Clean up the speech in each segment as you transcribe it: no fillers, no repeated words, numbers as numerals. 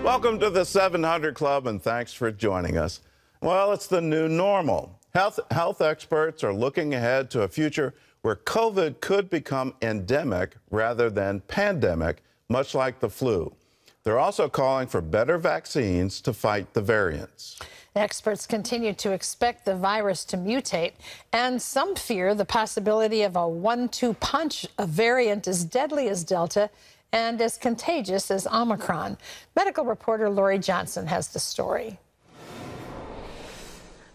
Welcome to the 700 Club, and thanks for joining us. Well, it's the new normal. Health experts are looking ahead to a future where COVID could become endemic rather than pandemic, much like the flu. They're also calling for better vaccines to fight the variants. Experts continue to expect the virus to mutate, and some fear the possibility of a 1-2 punch, a variant as deadly as Delta and as contagious as Omicron. Medical reporter Lori Johnson has the story.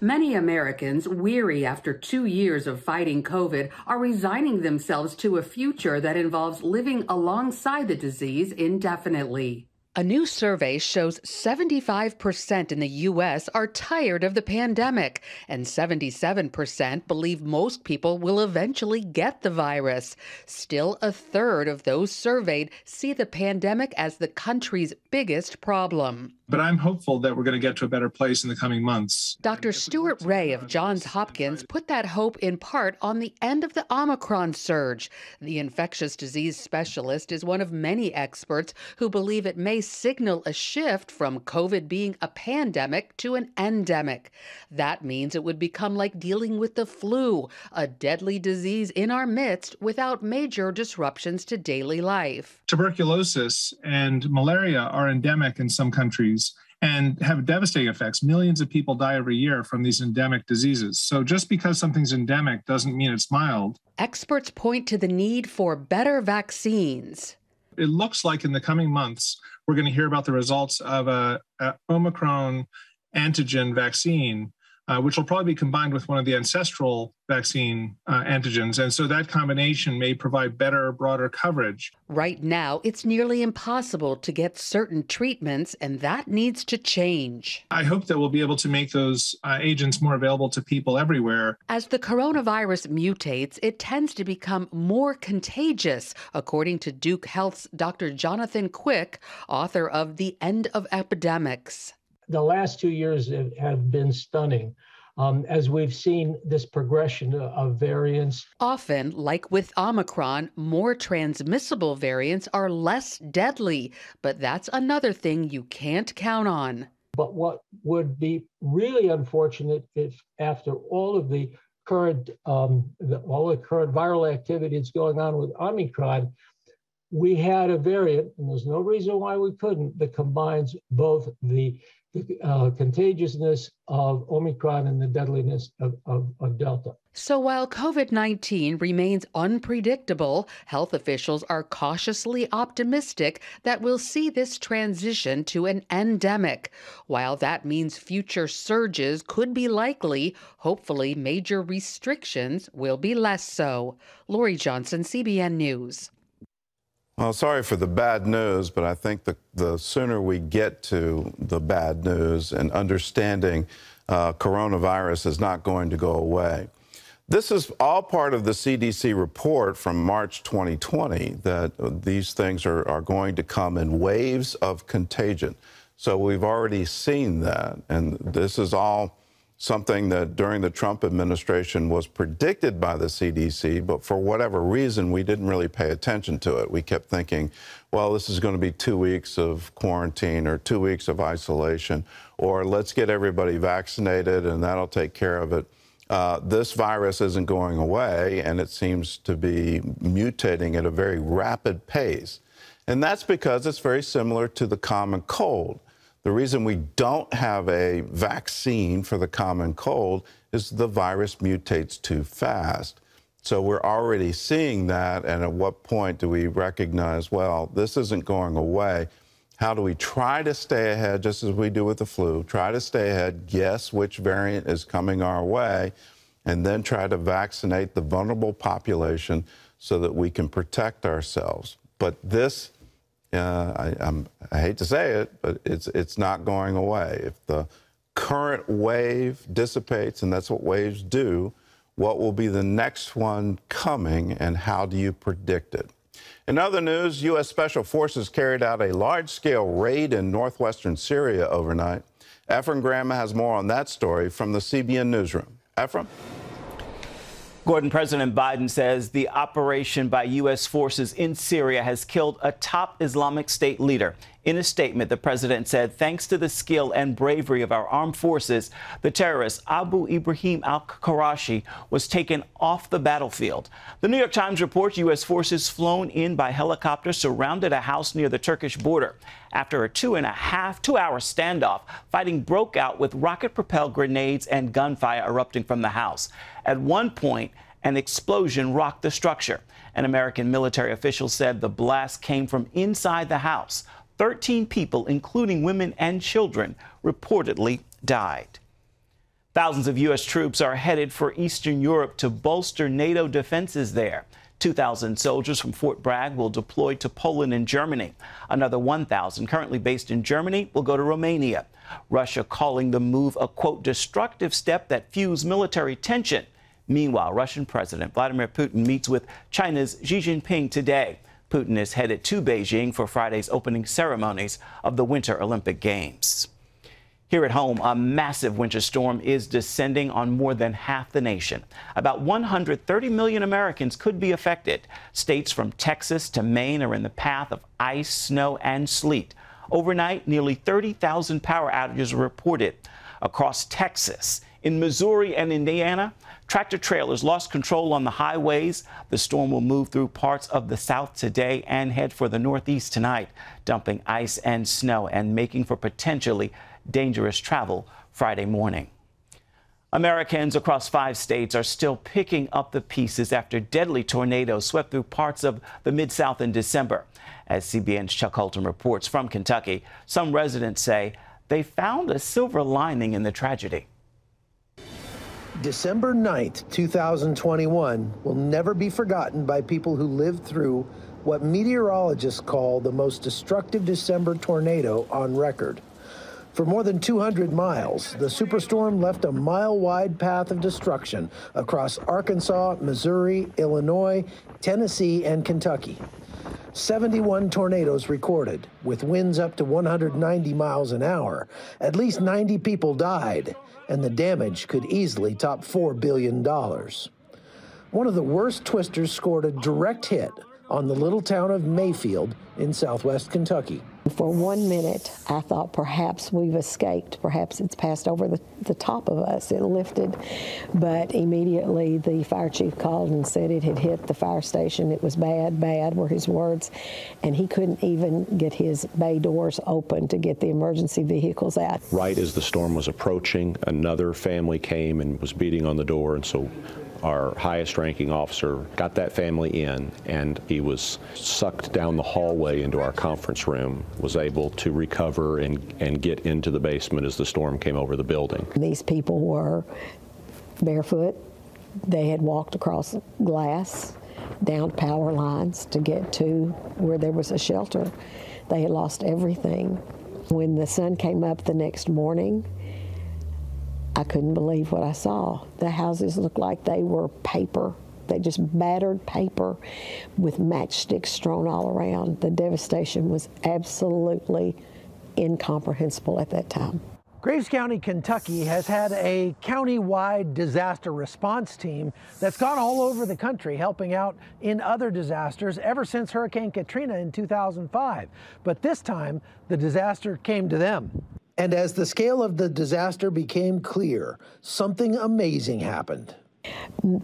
Many Americans, weary after 2 years of fighting COVID, are resigning themselves to a future that involves living alongside the disease indefinitely. A new survey shows 75% in the U.S. are tired of the pandemic, and 77% believe most people will eventually get the virus. Still, a third of those surveyed see the pandemic as the country's biggest problem. But I'm hopeful that we're going to get to a better place in the coming months. Dr. Stuart Ray of Johns Hopkins put that hope in part on the end of the Omicron surge. The infectious disease specialist is one of many experts who believe it may signal a shift from COVID being a pandemic to an endemic. That means it would become like dealing with the flu, a deadly disease in our midst without major disruptions to daily life. Tuberculosis and malaria are endemic in some countries and have devastating effects. Millions of people die every year from these endemic diseases. So just because something's endemic doesn't mean it's mild. Experts point to the need for better vaccines. It looks like in the coming months, we're going to hear about the results of a Omicron antigen vaccine, which will probably be combined with one of the ancestral vaccine antigens. And so that combination may provide better, broader coverage. Right now, it's nearly impossible to get certain treatments, and that needs to change. I hope that we'll be able to make those agents more available to people everywhere. As the coronavirus mutates, it tends to become more contagious, according to Duke Health's Dr. Jonathan Quick, author of The End of Epidemics. The last 2 years have been stunning as we've seen this progression of variants. Often, like with Omicron, more transmissible variants are less deadly, but that's another thing you can't count on. But what would be really unfortunate if after all of the current viral activity that's going on with Omicron, we had a variant, and there's no reason why we couldn't, that combines both the contagiousness of Omicron and the deadliness of Delta. So while COVID-19 remains unpredictable, health officials are cautiously optimistic that we'll see this transition to an endemic. While that means future surges could be likely, hopefully major restrictions will be less so. Lori Johnson, CBN News. Well, sorry for the bad news, but I think the sooner we get to the bad news and understanding coronavirus is not going to go away. This is all part of the CDC report from March 2020 that these things are going to come in waves of contagion. So we've already seen that, and this is all something that during the Trump administration was predicted by the CDC, but for whatever reason, we didn't really pay attention to it. We kept thinking, well, this is going to be 2 weeks of quarantine or 2 weeks of isolation, or let's get everybody vaccinated and that'll take care of it. This virus isn't going away, and it seems to be mutating at a very rapid pace. And that's because it's very similar to the common cold. The reason we don't have a vaccine for the common cold is the virus mutates too fast. So we're already seeing that, and at what point do we recognize, well, this isn't going away? How do we try to stay ahead, just as we do with the flu, try to stay ahead, guess which variant is coming our way, and then try to vaccinate the vulnerable population so that we can protect ourselves. But this, I hate to say it, but it's not going away. If the current wave dissipates, and that's what waves do, what will be the next one coming, and how do you predict it? In other news, U.S. Special Forces carried out a large-scale raid in northwestern Syria overnight. Ephraim Graham has more on that story from the CBN newsroom. Ephraim? Gordon, President Biden says the operation by U.S. forces in Syria has killed a top Islamic State leader. In a statement, the president said, thanks to the skill and bravery of our armed forces, the terrorist Abu Ibrahim al-Qurashi was taken off the battlefield. The New York Times reports U.S. forces flown in by helicopter surrounded a house near the Turkish border. After a two-hour standoff, fighting broke out with rocket-propelled grenades and gunfire erupting from the house. At one point, an explosion rocked the structure. An American military official said the blast came from inside the house. 13 people, including women and children, reportedly died. Thousands of U.S. troops are headed for Eastern Europe to bolster NATO defenses there. 2,000 soldiers from Fort Bragg will deploy to Poland and Germany. Another 1,000 currently based in Germany will go to Romania. Russia calling the move a, quote, destructive step that fuels military tension. Meanwhile, Russian President Vladimir Putin meets with China's Xi Jinping today. Putin is headed to Beijing for Friday's opening ceremonies of the Winter Olympic Games. Here at home, a massive winter storm is descending on more than half the nation. About 130 million Americans could be affected. States from Texas to Maine are in the path of ice, snow, and sleet. Overnight, nearly 30,000 power outages were reported across Texas. In Missouri and Indiana, tractor trailers lost control on the highways. The storm will move through parts of the South today and head for the Northeast tonight, dumping ice and snow and making for potentially dangerous travel Friday morning. Americans across 5 states are still picking up the pieces after deadly tornadoes swept through parts of the Mid-South in December. As CBN's Chuck Holton reports from Kentucky, some residents say they found a silver lining in the tragedy. December 9th, 2021 will never be forgotten by people who lived through what meteorologists call the most destructive December tornado on record. For more than 200 miles, the superstorm left a mile-wide path of destruction across Arkansas, Missouri, Illinois, Tennessee, and Kentucky. 71 tornadoes recorded, with winds up to 190 miles an hour. At least 90 people died, and the damage could easily top $4 billion. One of the worst twisters scored a direct hit on the little town of Mayfield in southwest Kentucky. For 1 minute, I thought perhaps we've escaped. Perhaps it's passed over the top of us. It lifted, but immediately the fire chief called and said it had hit the fire station. It was bad, bad were his words, and he couldn't even get his bay doors open to get the emergency vehicles out. Right as the storm was approaching, another family came and was beating on the door, and so our highest ranking officer got that family in, and he was sucked down the hallway into our conference room, was able to recover and get into the basement as the storm came over the building. These people were barefoot. They had walked across glass, down power lines to get to where there was a shelter. They had lost everything. When the sun came up the next morning, I couldn't believe what I saw. The houses looked like they were paper. They just battered paper with matchsticks strewn all around. The devastation was absolutely incomprehensible at that time. Graves County, Kentucky has had a county-wide disaster response team that's gone all over the country helping out in other disasters ever since Hurricane Katrina in 2005. But this time, the disaster came to them. And as the scale of the disaster became clear, something amazing happened.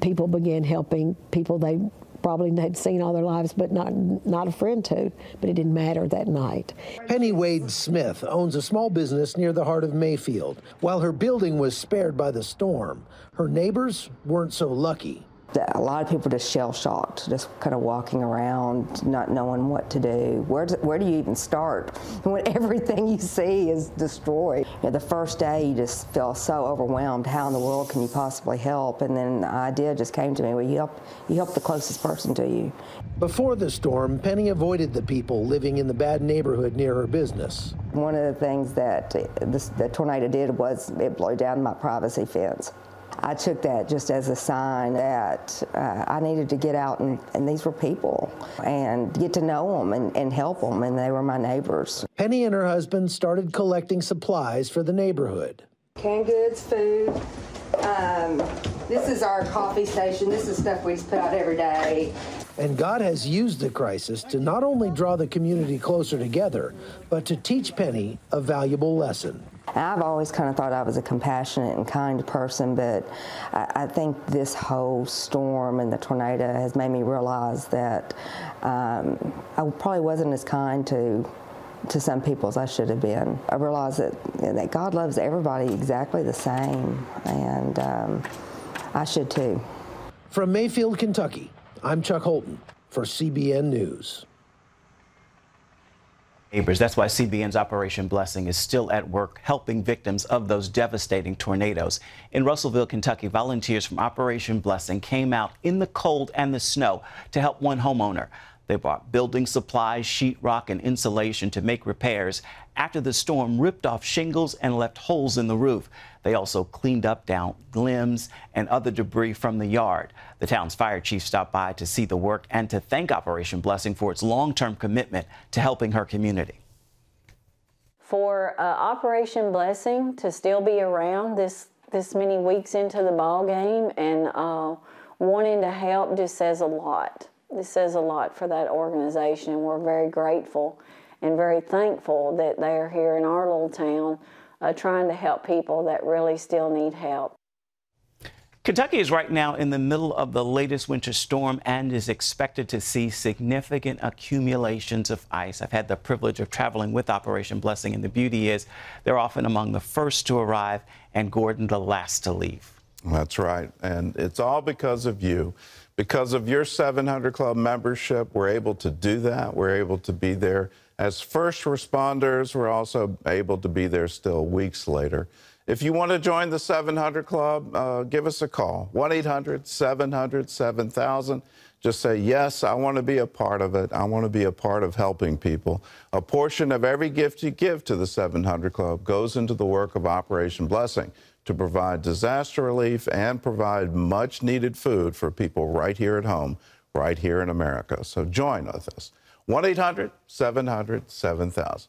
People began helping people they probably had seen all their lives, but not a friend to, but it didn't matter that night. Penny Wade Smith owns a small business near the heart of Mayfield. While her building was spared by the storm, her neighbors weren't so lucky. A lot of people just shell-shocked, just kind of walking around, not knowing what to do. Where do you even start when everything you see is destroyed? You know, the first day you just feel so overwhelmed. How in the world can you possibly help? And then the idea just came to me, well, you help the closest person to you. Before the storm, Penny avoided the people living in the bad neighborhood near her business. One of the things that the tornado did was it blew down my privacy fence. I took that just as a sign that I needed to get out and these were people and get to know them and help them, and they were my neighbors. Penny and her husband started collecting supplies for the neighborhood. Canned goods, food. This is our coffee station. This is stuff we just put out every day. And God has used the crisis to not only draw the community closer together, but to teach Penny a valuable lesson. I've always kind of thought I was a compassionate and kind person, but I think this whole storm and the tornado has made me realize that I probably wasn't as kind to some people as I should have been. I realized that God loves everybody exactly the same, and I should too. From Mayfield, Kentucky, I'm Chuck Holton for CBN News. Neighbors, that's why CBN's Operation Blessing is still at work helping victims of those devastating tornadoes. In Russellville, Kentucky, volunteers from Operation Blessing came out in the cold and the snow to help one homeowner. They brought building supplies, sheetrock, and insulation to make repairs after the storm ripped off shingles and left holes in the roof. They also cleaned up down limbs and other debris from the yard. The town's fire chief stopped by to see the work and to thank Operation Blessing for its long-term commitment to helping her community. For Operation Blessing to still be around this many weeks into the ball game and wanting to help just says a lot. This says a lot for that organization, and we're very grateful and very thankful that they are here in our little town trying to help people that really still need help. Kentucky is right now in the middle of the latest winter storm and is expected to see significant accumulations of ice. I've had the privilege of traveling with Operation Blessing, and the beauty is they're often among the first to arrive and Gordon the last to leave. That's right, and it's all because of you. Because of your 700 Club membership, we're able to do that. We're able to be there as first responders. We're also able to be there still weeks later. If you want to join the 700 Club, give us a call, 1-800-700-7000. Just say, yes, I want to be a part of it. I want to be a part of helping people. A portion of every gift you give to the 700 Club goes into the work of Operation Blessing to provide disaster relief and provide much needed food for people right here at home, right here in America. So join with us. 1-800-700-7000.